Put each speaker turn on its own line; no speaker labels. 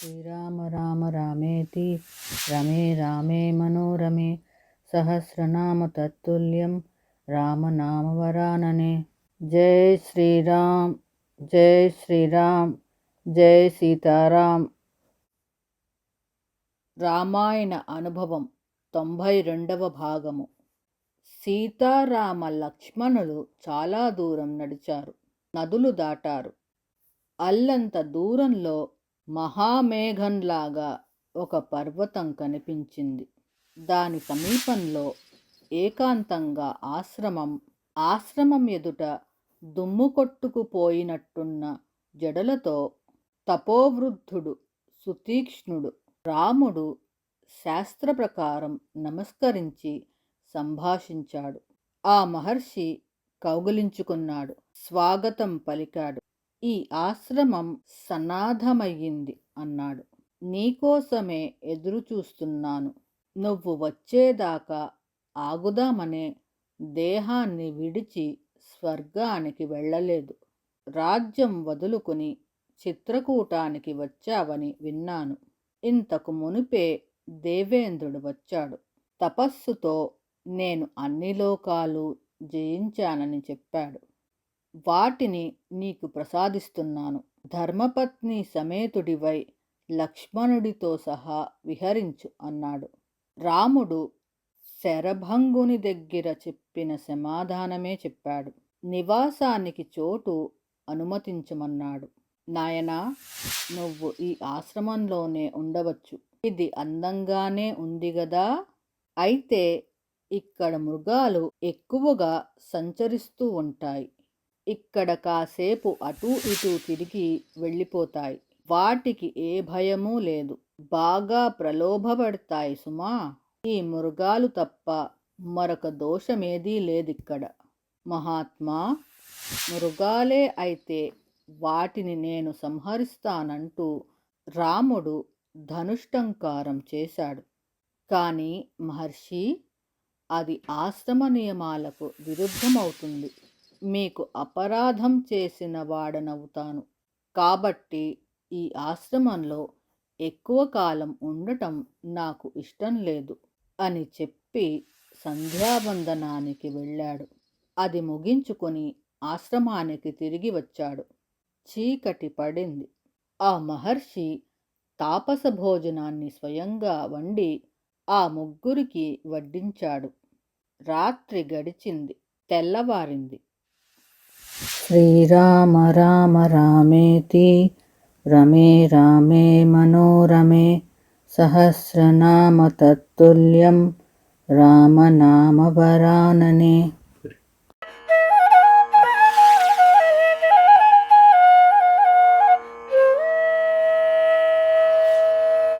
శ్రీరామ రామ రామేతి రమే రామే మనోరమే సహస్రనామ తత్తుల్యం రామనామవరాననే. జై శ్రీరామ్, జై శ్రీరామ్, జై సీతారాం. రామాయణ అనుభవం 92వ భాగము. సీతారామ లక్ష్మణులు చాలా దూరం నడిచారు, నదులు దాటారు. అల్లంత దూరంలో మహామేఘంలాగా ఒక పర్వతం కనిపించింది. దాని సమీపంలో ఏకాంతంగా ఆశ్రమం ఎదుట దుమ్ము కొట్టుకుపోయినట్టున్న జడలతో తపోవృద్ధుడు సుతీక్ష్ణుడు రాముడు శాస్త్ర ప్రకారం నమస్కరించి సంభాషించాడు. ఆ మహర్షి కౌగిలించుకున్నాడు, స్వాగతం పలికాడు. ఈ ఆశ్రమం సనాథమయ్యింది అన్నాడు. నీకోసమే ఎదురు చూస్తున్నాను. నువ్వు వచ్చేదాకా ఆగుదామనే దేహాన్ని విడిచి స్వర్గానికి వెళ్ళలేదు. రాజ్యం వదులుకుని చిత్రకూటానికి వచ్చావని విన్నాను. ఇంతకు మునిపే దేవేంద్రుడు వచ్చాడు. తపస్సుతో నేను అన్ని లోకాలు జయించానని చెప్పాడు. వాటిని నీకు ప్రసాదిస్తున్నాను. ధర్మపత్ని సమేతుడివై లక్ష్మణుడితో సహా విహరించు అన్నాడు. రాముడు శరభంగుని దగ్గర చెప్పిన సమాధానమే చెప్పాడు. నివాసానికి చోటు అనుమతించమన్నాడు. నాయనా, నువ్వు ఈ ఆశ్రమంలోనే ఉండవచ్చు. ఇది అందంగానే ఉంది గదా. అయితే ఇక్కడ మృగాలు ఎక్కువగా సంచరిస్తూ ఉంటాయి. ఇక్కడ కాసేపు అటూ ఇటూ తిరిగి వెళ్ళిపోతాయి. వాటికి ఏ భయమూ లేదు. బాగా ప్రలోభపడతాయి సుమా. ఈ మృగాలు తప్ప మరొక దోషమేదీ లేదిక్కడ. మహాత్మా, మృగాలే అయితే వాటిని నేను సంహరిస్తానంటూ రాముడు ధనుష్టంకారం చేశాడు. కానీ మహర్షి, అది ఆశ్రమ నియమాలకు విరుద్ధమవుతుంది. మీకు అపరాధం చేసిన వాడనవుతాను. కాబట్టి ఈ ఆశ్రమంలో ఎక్కువ కాలం ఉండటం నాకు ఇష్టం లేదు అని చెప్పి సంధ్యావందనానికి వెళ్ళాడు. అది ముగించుకొని ఆశ్రమానికి తిరిగి వచ్చాడు. చీకటి పడింది. ఆ మహర్షి తాపస భోజనాన్ని స్వయంగా వండి ఆ ముగ్గురికి వడ్డించాడు. రాత్రి గడిచింది, తెల్లవారింది. శ్రీరామ రామ రామేతి రమే రామే మనోరమే సహస్రనామ తత్తుల్యం రామనామవరాననే.